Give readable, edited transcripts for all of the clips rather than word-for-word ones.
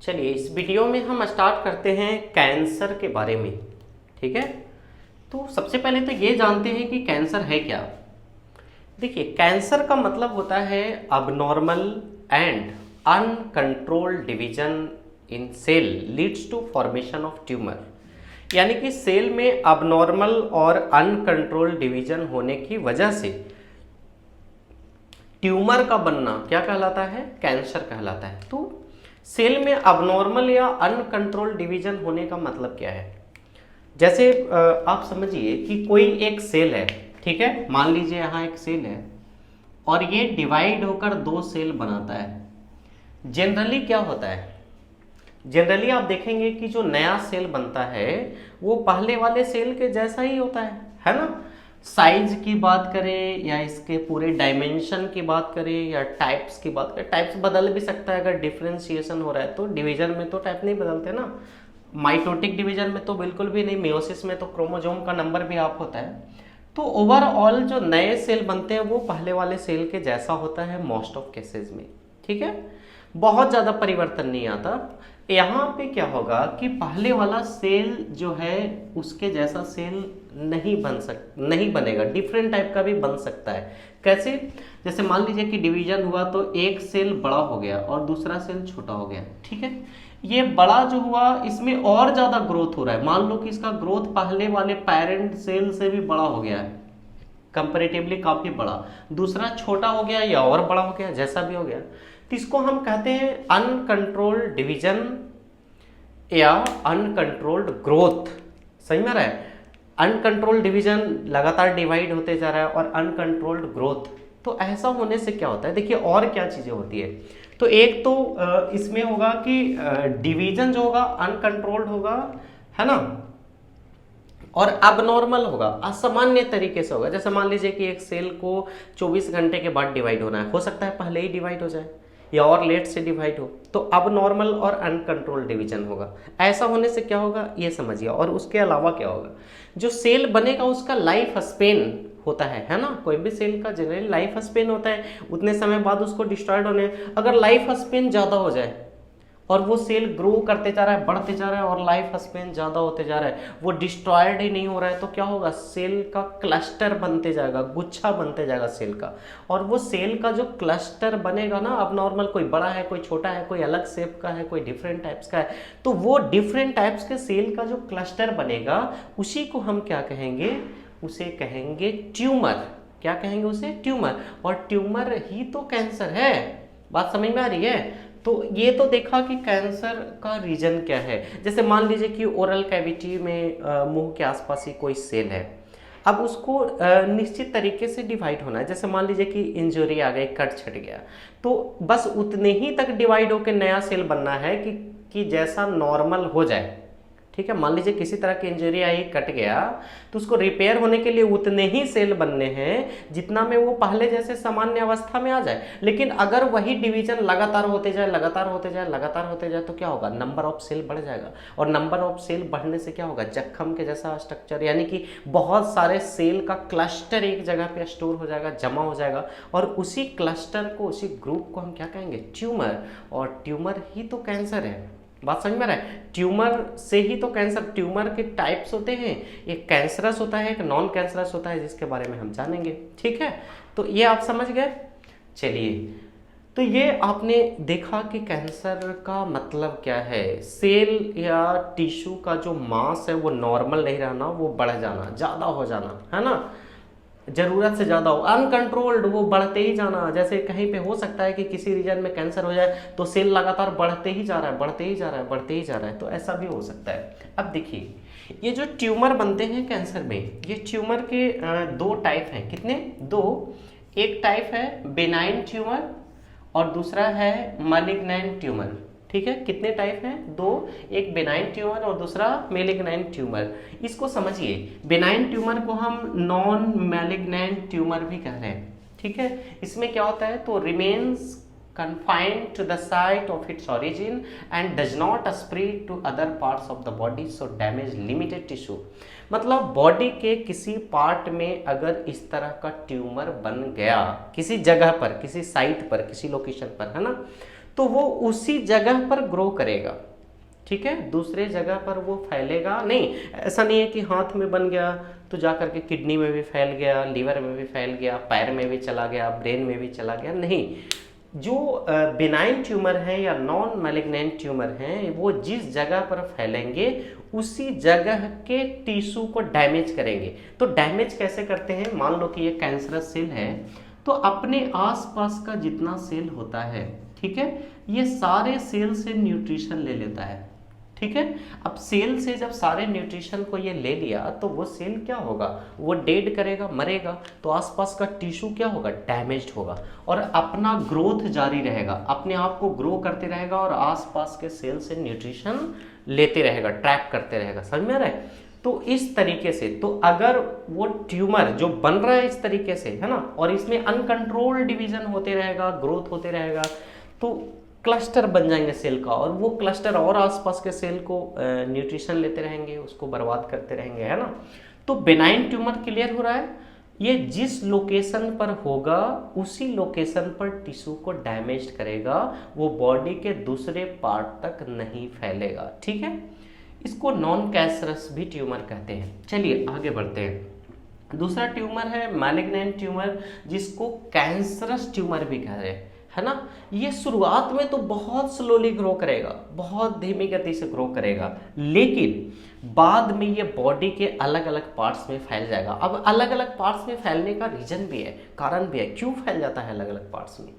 चलिए इस वीडियो में हम स्टार्ट करते हैं कैंसर के बारे में। ठीक है, तो सबसे पहले तो ये जानते हैं कि कैंसर है क्या। देखिए, कैंसर का मतलब होता है abnormal and uncontrolled division in cell leads to formation of tumour. यानी कि सेल में अबनॉर्मल और अनकंट्रोल्ड डिवीजन होने की वजह से ट्यूमर का बनना क्या कहलाता है? कैंसर कहलाता है। तो सेल में अबनॉर्मल या अनकंट्रोल्ड डिवीजन होने का मतलब क्या है? जैसे आप समझिए कि कोई एक सेल है, ठीक है, मान लीजिए यहाँ एक सेल है और ये डिवाइड होकर दो सेल बनाता है। जनरली क्या होता है, जनरली आप देखेंगे कि जो नया सेल बनता है वो पहले वाले सेल के जैसा ही होता है ना। साइज की बात करें या इसके पूरे डायमेंशन की बात करें या टाइप्स की बात करें, टाइप्स बदल भी सकता है अगर डिफ्रेंशिएशन हो रहा है। तो डिवीजन में तो टाइप नहीं बदलते ना, माइटोटिक डिवीजन में तो बिल्कुल भी नहीं, मेयोसिस में तो क्रोमोसोम का नंबर भी आप होता है। तो ओवरऑल जो नए सेल बनते हैं वो पहले वाले सेल के जैसा होता है मोस्ट ऑफ केसेस में। ठीक है, बहुत ज़्यादा परिवर्तन नहीं आता। यहाँ पे क्या होगा कि पहले वाला सेल जो है उसके जैसा सेल नहीं बनेगा, डिफरेंट टाइप का भी बन सकता है। कैसे? जैसे मान लीजिए कि डिवीजन हुआ तो एक सेल बड़ा हो गया और दूसरा सेल छोटा हो गया। ठीक है, ये बड़ा जो हुआ इसमें और ज़्यादा ग्रोथ हो रहा है। मान लो कि इसका ग्रोथ पहले वाले पेरेंट सेल से भी बड़ा हो गया है, कंपैरेटिवली काफ़ी बड़ा। दूसरा छोटा हो गया या और बड़ा हो गया, जैसा भी हो गया। तो इसको हम कहते हैं अनकंट्रोल्ड डिवीजन या अनकंट्रोल्ड ग्रोथ। सही में रहा है, अनकंट्रोल्ड डिवीजन लगातार डिवाइड होते जा रहा है और अनकंट्रोल्ड ग्रोथ। तो ऐसा होने से क्या होता है, देखिए और क्या चीज़ें होती है। तो एक तो इसमें होगा कि डिवीजन जो होगा अनकंट्रोल्ड होगा, है ना, और अबनॉर्मल होगा, असामान्य तरीके से होगा। जैसे मान लीजिए कि एक सेल को 24 घंटे के बाद डिवाइड होना है, हो सकता है पहले ही डिवाइड हो जाए या और लेट से डिवाइड हो, तो अबनॉर्मल और अनकंट्रोल्ड डिवीजन होगा। ऐसा होने से क्या होगा ये समझिए। और उसके अलावा क्या होगा, जो सेल बनेगा उसका लाइफ स्पेन होता है ना। कोई भी सेल का जनरली लाइफ स्पेन होता है, उतने समय बाद उसको डिस्ट्रॉयड होने। अगर लाइफ स्पेन ज़्यादा हो जाए और वो सेल ग्रो करते जा रहा है, बढ़ते जा रहा है और लाइफ स्पेन ज़्यादा होते जा रहा है, वो डिस्ट्रॉयड ही नहीं हो रहा है, तो क्या होगा, सेल का क्लस्टर बनते जाएगा, गुच्छा बनते जाएगा सेल का। और वो सेल का जो क्लस्टर बनेगा ना, अब नॉर्मल कोई बड़ा है, कोई छोटा है, कोई अलग शेप का है, कोई डिफरेंट टाइप्स का है, तो वो डिफरेंट टाइप्स के सेल का जो क्लस्टर बनेगा उसी को हम क्या कहेंगे, उसे कहेंगे ट्यूमर। क्या कहेंगे उसे? ट्यूमर। और ट्यूमर ही तो कैंसर है। बात समझ में आ रही है? तो ये तो देखा कि कैंसर का रीजन क्या है। जैसे मान लीजिए कि ओरल कैविटी में मुंह के आसपास ही कोई सेल है, अब उसको निश्चित तरीके से डिवाइड होना है। जैसे मान लीजिए कि इंजरी आ गई, कट छट गया, तो बस उतने ही तक डिवाइड होकर नया सेल बनना है कि जैसा नॉर्मल हो जाए। ठीक है, मान लीजिए किसी तरह की इंजरी आई, कट गया, तो उसको रिपेयर होने के लिए उतने ही सेल बनने हैं जितना में वो पहले जैसे सामान्य अवस्था में आ जाए। लेकिन अगर वही डिवीजन लगातार होते जाए, लगातार होते जाए, लगातार होते जाए, तो क्या होगा, नंबर ऑफ सेल बढ़ जाएगा। और नंबर ऑफ सेल बढ़ने से क्या होगा, जख्म के जैसा स्ट्रक्चर, यानी कि बहुत सारे सेल का क्लस्टर एक जगह पे स्टोर हो जाएगा, जमा हो जाएगा। और उसी क्लस्टर को, उसी ग्रुप को हम क्या कहेंगे, ट्यूमर। और ट्यूमर ही तो कैंसर है। बात समझ में रहा है? ट्यूमर से ही तो कैंसर। ट्यूमर के टाइप्स होते हैं, एक कैंसरस होता है, एक नॉन कैंसरस होता है, जिसके बारे में हम जानेंगे। ठीक है, तो ये आप समझ गए। चलिए, तो ये आपने देखा कि कैंसर का मतलब क्या है। सेल या टिश्यू का जो मास है वो नॉर्मल नहीं रहना, वो बढ़ जाना, ज़्यादा हो जाना, है ना, जरूरत से ज़्यादा हो, अनकंट्रोल्ड, वो बढ़ते ही जाना। जैसे कहीं पे हो सकता है कि किसी रीजन में कैंसर हो जाए तो सेल लगातार बढ़ते ही जा रहा है, बढ़ते ही जा रहा है, बढ़ते ही जा रहा है, तो ऐसा भी हो सकता है। अब देखिए, ये जो ट्यूमर बनते हैं कैंसर में, ये ट्यूमर के दो टाइप हैं। कितने? दो। एक टाइप है बेनाइन ट्यूमर और दूसरा है मालिग्नेंट ट्यूमर। ठीक है, कितने टाइप हैं? दो। एक बेनाइन ट्यूमर और दूसरा मेलिग्नेंट ट्यूमर। इसको समझिए, बेनाइन ट्यूमर को हम नॉन मैलिग्नेंट ट्यूमर भी कह रहे हैं। ठीक है, इसमें क्या होता है, तो remains confined to the site of its origin and does not spread to other parts of the body, so damage limited tissue। मतलब बॉडी के किसी पार्ट में अगर इस तरह का ट्यूमर बन गया, किसी जगह पर, किसी साइट पर, किसी लोकेशन पर, है ना, तो वो उसी जगह पर ग्रो करेगा, ठीक है, दूसरे जगह पर वो फैलेगा नहीं। ऐसा नहीं है कि हाथ में बन गया तो जा करके किडनी में भी फैल गया, लीवर में भी फैल गया, पैर में भी चला गया, ब्रेन में भी चला गया, नहीं। जो बिनाइन ट्यूमर है या नॉन मैलिग्नेंट ट्यूमर हैं, वो जिस जगह पर फैलेंगे उसी जगह के टिश्यू को डैमेज करेंगे। तो डैमेज कैसे करते हैं, मान लो कि ये कैंसरस सेल है, तो अपने आसपास का जितना सेल होता है, ठीक है, ये सारे सेल से न्यूट्रिशन ले लेता है, ठीक है। अब सेल से जब सारे न्यूट्रिशन को ये ले लिया तो वो सेल क्या होगा, वो डेड करेगा, मरेगा, तो आसपास का टिश्यू क्या होगा, डैमेज्ड होगा, और अपना ग्रोथ जारी रहेगा, अपने आप को ग्रो करते रहेगा और आसपास के सेल से न्यूट्रिशन लेते रहेगा, ट्रैप करते रहेगा। समझ में आ रहा है? तो इस तरीके से, तो अगर वो ट्यूमर जो बन रहा है इस तरीके से, है ना, और इसमें अनकंट्रोल्ड डिवीजन होते रहेगा, ग्रोथ होते रहेगा, तो क्लस्टर बन जाएंगे सेल का, और वो क्लस्टर और आसपास के सेल को न्यूट्रिशन लेते रहेंगे, उसको बर्बाद करते रहेंगे, है ना। तो बेनाइन ट्यूमर क्लियर हो रहा है, ये जिस लोकेशन पर होगा उसी लोकेशन पर टिश्यू को डैमेज करेगा, वो बॉडी के दूसरे पार्ट तक नहीं फैलेगा, ठीक है। इसको नॉन कैंसरस भी ट्यूमर कहते हैं। चलिए आगे बढ़ते हैं। दूसरा ट्यूमर है मैलिग्नेंट ट्यूमर, जिसको कैंसरस ट्यूमर भी कह रहे हैं, है ना। ये शुरुआत में तो बहुत स्लोली ग्रो करेगा, बहुत धीमी गति से ग्रो करेगा, लेकिन बाद में ये बॉडी के अलग अलग पार्ट्स में फैल जाएगा। अब अलग अलग पार्ट्स में फैलने का रीजन भी है, कारण भी है, क्यों फैल जाता है अलग अलग पार्ट्स में।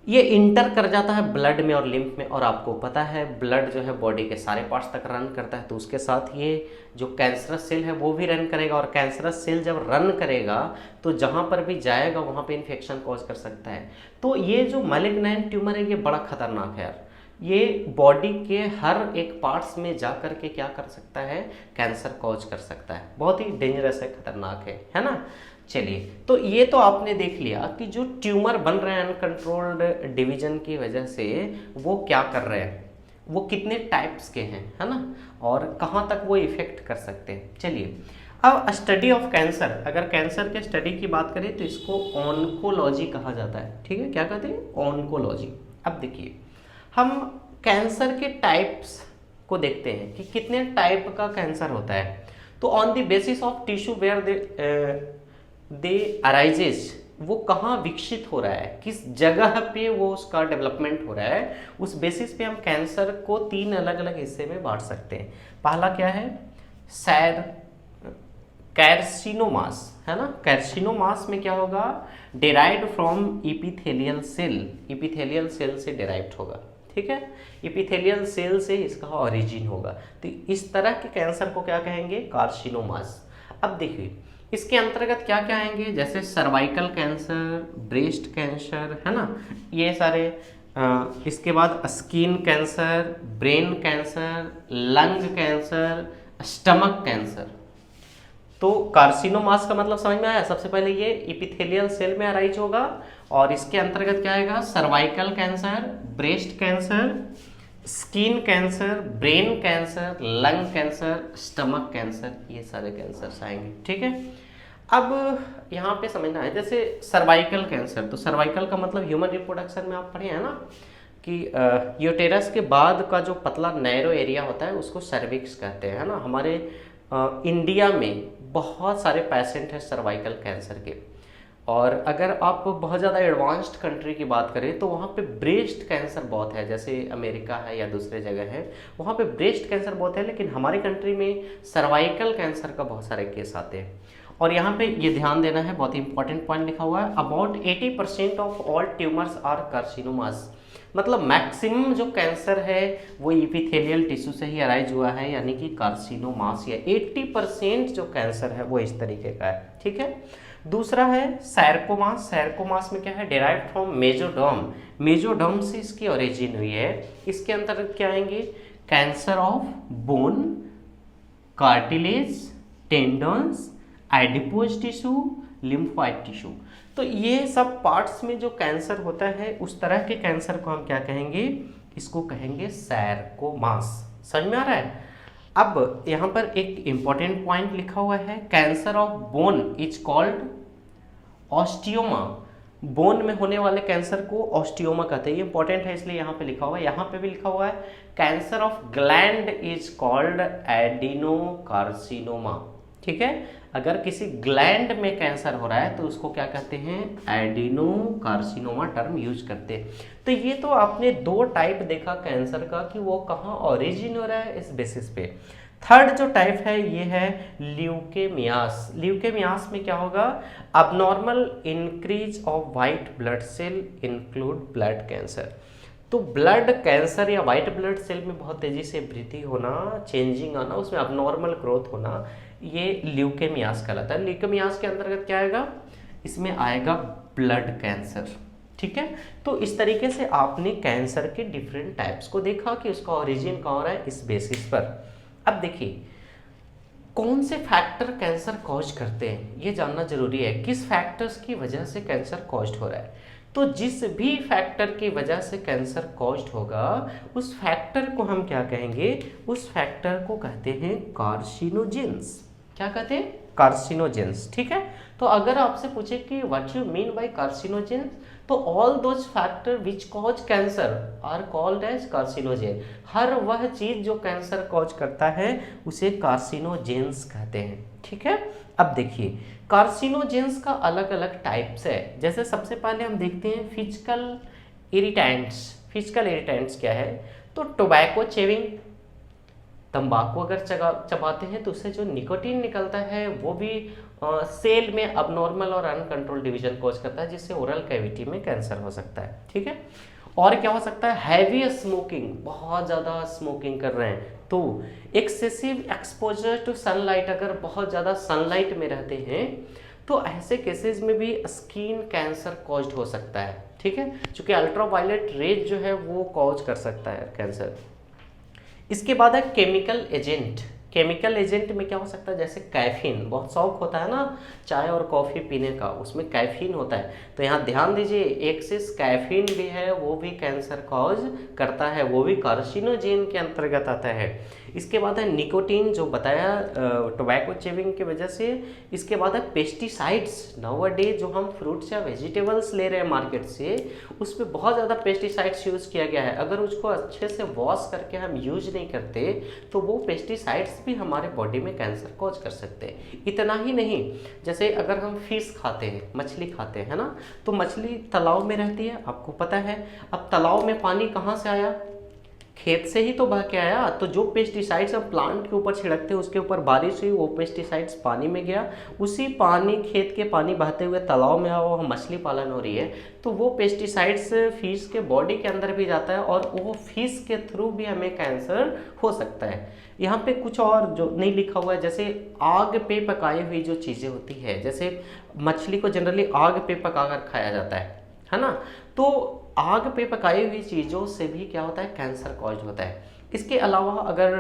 ये इंटर कर जाता है ब्लड में और लिम्फ में, और आपको पता है ब्लड जो है बॉडी के सारे पार्ट्स तक रन करता है, तो उसके साथ ये जो कैंसरस सेल है वो भी रन करेगा, और कैंसरस सेल जब रन करेगा तो जहाँ पर भी जाएगा वहाँ पे इन्फेक्शन कॉज कर सकता है। तो ये जो मैलिग्नेंट ट्यूमर है ये बड़ा खतरनाक है यार, ये बॉडी के हर एक पार्ट्स में जा कर के क्या कर सकता है, कैंसर कॉज कर सकता है, बहुत ही डेंजरस है, खतरनाक है ना। चलिए, तो ये तो आपने देख लिया कि जो ट्यूमर बन रहे हैं अनकंट्रोल्ड डिवीजन की वजह से, वो क्या कर रहे हैं, वो कितने टाइप्स के हैं, है ना, और कहाँ तक वो इफेक्ट कर सकते हैं। चलिए, अब स्टडी ऑफ कैंसर, अगर कैंसर के स्टडी की बात करें तो इसको ऑन्कोलॉजी कहा जाता है, ठीक है, क्या कहते हैं, ऑन्कोलॉजी। अब देखिए, हम कैंसर के टाइप्स को देखते हैं कि कितने टाइप का कैंसर होता है। तो on the basis of tissue where they arises, वो कहाँ विकसित हो रहा है, किस जगह पे वो उसका डेवलपमेंट हो रहा है, उस बेसिस पे हम कैंसर को 3 अलग अलग हिस्से में बांट सकते हैं। पहला क्या है, कैर्सिनोमास, है ना। कैर्सिनोमास में क्या होगा, derived from epithelial cell, epithelial cell से डेराइव्ड होगा, ठीक है, इपिथेलियल सेल से इसका ओरिजिन होगा। तो इस तरह के कैंसर को क्या कहेंगे, कार्सिनोमास। अब देखिए इसके अंतर्गत क्या क्या आएंगे, जैसे सर्वाइकल कैंसर, ब्रेस्ट कैंसर, है ना, ये सारे। इसके बाद skin cancer, brain cancer, lung cancer, stomach cancer. तो कार्सिनोमास का मतलब समझ में आया। सबसे पहले ये इपिथेलियल सेल में अराइज होगा, और इसके अंतर्गत क्या आएगा, cervical cancer, breast cancer, skin cancer, brain cancer, lung cancer, stomach cancer, ये सारे कैंसर आएंगे, ठीक है। अब यहाँ पे समझना है, जैसे सर्वाइकल कैंसर, तो सर्वाइकल का मतलब ह्यूमन रिप्रोडक्शन में आप पढ़े हैं ना कि यूटेरस के बाद का जो पतला नैरो एरिया होता है उसको सर्विक्स कहते हैं, है ना। हमारे इंडिया में बहुत सारे पेशेंट हैं सर्वाइकल कैंसर के, और अगर आप बहुत ज़्यादा एडवांस्ड कंट्री की बात करें तो वहाँ पे ब्रेस्ट कैंसर बहुत है, जैसे अमेरिका है या दूसरे जगह है, वहाँ पे ब्रेस्ट कैंसर बहुत है, लेकिन हमारी कंट्री में सर्वाइकल कैंसर का बहुत सारे केस आते हैं। और यहाँ पे ये ध्यान देना है, बहुत इंपॉर्टेंट पॉइंट लिखा हुआ है, about 80% of all tumours are carcinomas, मतलब मैक्सिमम जो कैंसर है वो इपिथेलियल टिश्यू से ही अराइज हुआ है, यानी कि कार्सिनोमास, या 80% जो कैंसर है वो इस तरीके का है, ठीक है। दूसरा है सैरकोमास, सैरकोमास में क्या है, डेराइव फ्रॉम मेजोडर्म, मेजोडर्म से इसकी ओरिजिन हुई है। इसके अंतर्गत क्या आएंगे, cancer of bone, cartilage, tendons, adipose tissue, lymphoid tissue. तो ये सब पार्ट्स में जो कैंसर होता है उस तरह के कैंसर को हम क्या कहेंगे, इसको कहेंगे सैरकोमास। समझ में आ रहा है। अब यहाँ पर एक इंपॉर्टेंट पॉइंट लिखा हुआ है, cancer of bone is called osteoma, bone में होने वाले कैंसर को ऑस्टियोमा कहते हैं, ये इंपॉर्टेंट है इसलिए यहाँ पे लिखा हुआ है। यहाँ पे भी लिखा हुआ है cancer of gland is called adenocarcinoma. ठीक है, अगर किसी ग्लैंड में कैंसर हो रहा है तो उसको क्या कहते हैं, एडिनोकार्सिनोमा टर्म यूज करते हैं। तो ये तो आपने दो टाइप देखा कैंसर का कि वो कहाँ ओरिजिन हो रहा है, इस बेसिस पे। थर्ड जो टाइप है ये है ल्यूकेमियास। ल्यूकेमियास में क्या होगा, abnormal increase of white blood cell include blood cancer. तो ब्लड कैंसर या वाइट ब्लड सेल में बहुत तेजी से वृद्धि होना, चेंजिंग आना, उसमें अबनॉर्मल ग्रोथ होना, ये ल्यूकेमियास कहलाता है। ल्यूकेमियास के अंतर्गत क्या आएगा, इसमें आएगा ब्लड कैंसर। ठीक है, तो इस तरीके से आपने कैंसर के डिफरेंट टाइप्स को देखा कि उसका ओरिजिन कहाँ हो रहा है, इस बेसिस पर। अब देखिए कौन से फैक्टर कैंसर कॉज करते हैं, ये जानना जरूरी है। किस फैक्टर्स की वजह से कैंसर कॉज हो रहा है, तो जिस भी फैक्टर की वजह से कैंसर कॉज होगा उस फैक्टर को हम क्या कहेंगे, उस फैक्टर को कहते हैं कार्सिनोजेंस। क्या कहते हैं, कार्सिनोजेंस। ठीक है, तो अगर आपसे पूछे कि what you mean by carcinogens, तो all those factor which cause cancer are called as carcinogen. हर वह चीज जो कैंसर कॉज करता है उसे कार्सिनोजेंस कहते हैं। ठीक है, अब देखिए कार्सिनोजेंस का अलग अलग टाइप्स है। जैसे सबसे पहले हम देखते हैं फिजिकल इरिटेंट्स। फिजिकल इरिटेंट्स क्या है, तो टोबैको चेविंग, तंबाकू अगर चबाते हैं तो उससे जो निकोटीन निकलता है वो भी सेल में अबनॉर्मल और अनकंट्रोल डिवीजन कॉज करता है, जिससे ओरल कैविटी में कैंसर हो सकता है। ठीक है, और क्या हो सकता है, हैवी स्मोकिंग, बहुत ज़्यादा स्मोकिंग कर रहे हैं तो एक्सेसिव एक्सपोजर टू सनलाइट, अगर बहुत ज़्यादा सनलाइट में रहते हैं तो ऐसे केसेस में भी स्किन कैंसर कॉज हो सकता है। ठीक है, क्योंकि अल्ट्रावायलेट रेज जो है वो कॉज कर सकता है कैंसर। इसके बाद है केमिकल एजेंट। केमिकल एजेंट में क्या हो सकता है, जैसे कैफीन, बहुत शौक होता है ना चाय और कॉफ़ी पीने का, उसमें कैफीन होता है, तो यहाँ ध्यान दीजिए एक्सेस कैफीन भी है, वो भी कैंसर कॉज करता है, वो भी कार्सिनोजेन के अंतर्गत आता है। इसके बाद है निकोटीन, जो बताया टोबैको चेविंग की वजह से। इसके बाद है पेस्टिसाइड्स। नाउअडे जो हम फ्रूट्स या वेजिटेबल्स ले रहे हैं मार्केट से, उसमें बहुत ज़्यादा पेस्टिसाइड्स यूज़ किया गया है। अगर उसको अच्छे से वॉश करके हम यूज नहीं करते तो वो पेस्टिसाइड्स भी हमारे बॉडी में कैंसर कॉज कर सकते हैं। इतना ही नहीं, जैसे अगर हम फिश खाते हैं, मछली खाते हैं ना, तो मछली तालाब में रहती है, आपको पता है। अब तालाब में पानी कहाँ से आया, खेत से ही तो बह के आया, तो जो पेस्टिसाइड्स हम प्लांट के ऊपर छिड़कते हैं उसके ऊपर बारिश हुई, वो पेस्टिसाइड्स पानी में गया, उसी पानी, खेत के पानी बहते हुए तालाब में आओ, मछली पालन हो रही है, तो वो पेस्टिसाइड्स फिश के बॉडी के अंदर भी जाता है और वो फिश के थ्रू भी हमें कैंसर हो सकता है। यहाँ पे कुछ और जो नहीं लिखा हुआ है, जैसे आग पे पकाई हुई जो चीज़ें होती है, जैसे मछली को जनरली आग पे पकाकर खाया जाता है ना, तो आग पे पकाई हुई चीज़ों से भी क्या होता है, कैंसर कॉज होता है। इसके अलावा अगर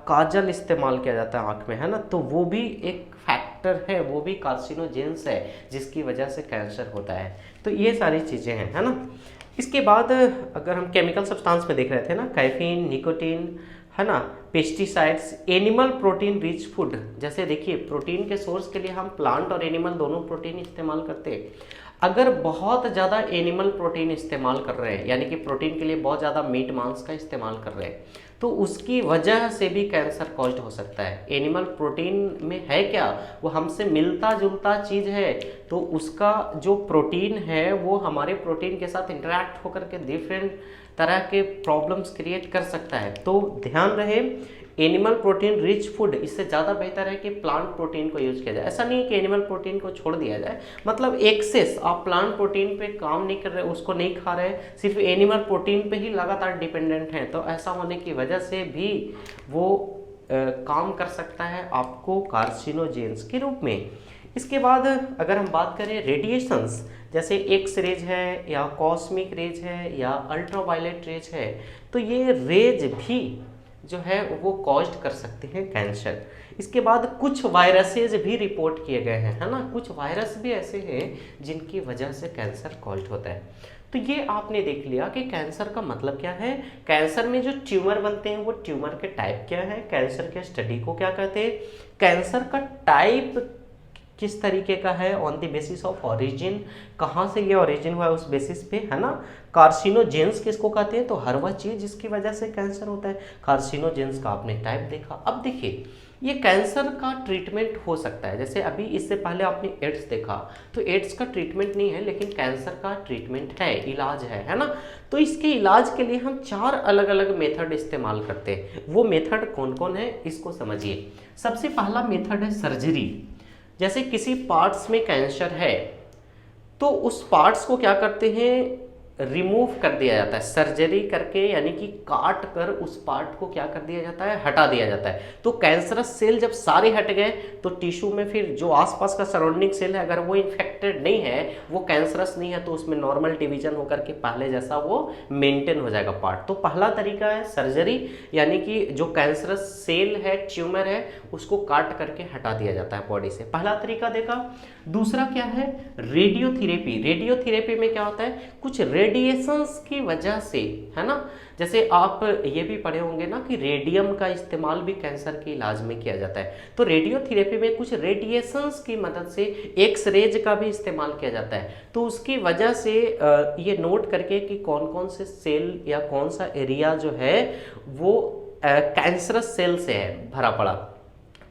काजल इस्तेमाल किया जाता है आँख में, है ना, तो वो भी एक फैक्टर है, वो भी कार्सिनोजेंस है, जिसकी वजह से कैंसर होता है। तो ये सारी चीज़ें हैं, है ना। इसके बाद अगर हम केमिकल सब्सटेंस में देख रहे थे ना, कैफीन, निकोटीन, है ना, pesticides, animal protein rich food. जैसे देखिए प्रोटीन के सोर्स के लिए हम प्लांट और एनिमल दोनों प्रोटीन इस्तेमाल करते हैं। अगर बहुत ज़्यादा एनिमल प्रोटीन इस्तेमाल कर रहे हैं, यानी कि प्रोटीन के लिए बहुत ज़्यादा मीट मांस का इस्तेमाल कर रहे हैं, तो उसकी वजह से भी कैंसर कॉज हो सकता है। एनिमल प्रोटीन में है क्या, वो हमसे मिलता जुलता चीज़ है, तो उसका जो प्रोटीन है वो हमारे प्रोटीन के साथ इंटरेक्ट होकर के डिफरेंट तरह के प्रॉब्लम्स क्रिएट कर सकता है। तो ध्यान रहे एनिमल प्रोटीन रिच फूड, इससे ज़्यादा बेहतर है कि प्लांट प्रोटीन को यूज किया जाए। ऐसा नहीं है कि एनिमल प्रोटीन को छोड़ दिया जाए, मतलब एक्सेस आप प्लांट प्रोटीन पे काम नहीं कर रहे, उसको नहीं खा रहे, सिर्फ एनिमल प्रोटीन पे ही लगातार डिपेंडेंट हैं, तो ऐसा होने की वजह से भी वो काम कर सकता है आपको कार्सिनोजेंस के रूप में। इसके बाद अगर हम बात करें रेडिएशंस, जैसे एक्स रेज है या कॉस्मिक रेज है या अल्ट्रावायलेट रेज है, तो ये रेज भी जो है वो कॉज्ड कर सकते हैं कैंसर। इसके बाद कुछ वायरसेस भी रिपोर्ट किए गए हैं, है ना, कुछ वायरस भी ऐसे हैं जिनकी वजह से कैंसर कॉज्ड होता है। तो ये आपने देख लिया कि कैंसर का मतलब क्या है, कैंसर में जो ट्यूमर बनते हैं वो ट्यूमर के टाइप क्या है, कैंसर के स्टडी को क्या कहते हैं, कैंसर का टाइप किस तरीके का है, on the basis of origin, कहाँ से ये ओरिजिन हुआ है उस बेसिस पे, है ना। कार्सिनोजेंस किसको कहते हैं, तो हर वह चीज़ जिसकी वजह से कैंसर होता है। कार्सिनोजेंस का आपने टाइप देखा। अब देखिए ये कैंसर का ट्रीटमेंट हो सकता है, जैसे अभी इससे पहले आपने एड्स देखा, तो एड्स का ट्रीटमेंट नहीं है लेकिन कैंसर का ट्रीटमेंट है, इलाज है ना। तो इसके इलाज के लिए हम 4 अलग अलग मेथड इस्तेमाल करते हैं। वो मेथड कौन कौन है इसको समझिए। सबसे पहला मेथड है सर्जरी। जैसे किसी पार्ट्स में कैंसर है तो उस पार्ट्स को क्या करते हैं, रिमूव कर दिया जाता है सर्जरी करके, यानी कि काट कर उस पार्ट को क्या कर दिया जाता है, हटा दिया जाता है। तो कैंसरस सेल जब सारे हट गए तो टिश्यू में फिर जो आसपास का सराउंडिंग सेल है अगर वो इन्फेक्टेड नहीं है, वो कैंसरस नहीं है, तो उसमें नॉर्मल डिवीजन होकर के पहले जैसा वो मेंटेन हो जाएगा पार्ट। तो पहला तरीका है सर्जरी, यानी कि जो कैंसरस सेल है, ट्यूमर है, उसको काट करके हटा दिया जाता है बॉडी से। पहला तरीका देखा। दूसरा क्या है, रेडियोथेरेपी। रेडियोथेरेपी में क्या होता है, कुछ रेडिएशंस की वजह से, है ना, जैसे आप ये भी पढ़े होंगे ना कि रेडियम का इस्तेमाल भी कैंसर के इलाज में किया जाता है। तो रेडियोथेरेपी में कुछ रेडिएशंस की मदद से एक्स रेज का भी इस्तेमाल किया जाता है। तो उसकी वजह से ये नोट करके कि कौन कौन से सेल या कौन सा एरिया जो है वो कैंसरस सेल से है भरा पड़ा,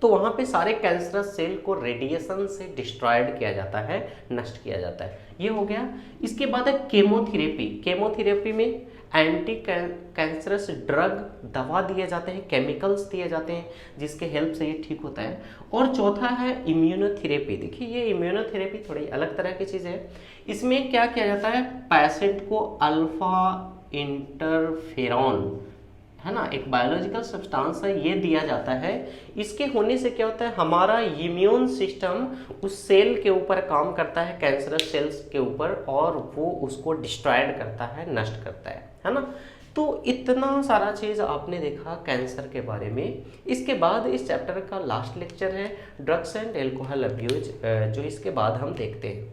तो वहाँ पे सारे कैंसरस सेल को रेडिएशन से डिस्ट्रॉयड किया जाता है, नष्ट किया जाता है। ये हो गया। इसके बाद है केमोथेरेपी। केमोथेरेपी में एंटी कैंसरस ड्रग, दवा दिए जाते हैं, केमिकल्स दिए जाते हैं जिसके हेल्प से ये ठीक होता है। और चौथा है इम्यूनोथेरेपी। देखिए ये इम्यूनोथेरेपी थोड़ी अलग तरह की चीज़ है। इसमें क्या किया जाता है, पेशेंट को अल्फा इंटरफेरॉन, है ना, एक बायोलॉजिकल सब्सटेंस है, ये दिया जाता है। इसके होने से क्या होता है, हमारा इम्यून सिस्टम उस सेल के ऊपर काम करता है, कैंसरस सेल्स के ऊपर, और वो उसको डिस्ट्रॉयड करता है, नष्ट करता है ना। तो इतना सारा चीज़ आपने देखा कैंसर के बारे में। इसके बाद इस चैप्टर का लास्ट लेक्चर है ड्रग्स एंड एल्कोहल अब्यूज, जो इसके बाद हम देखते हैं।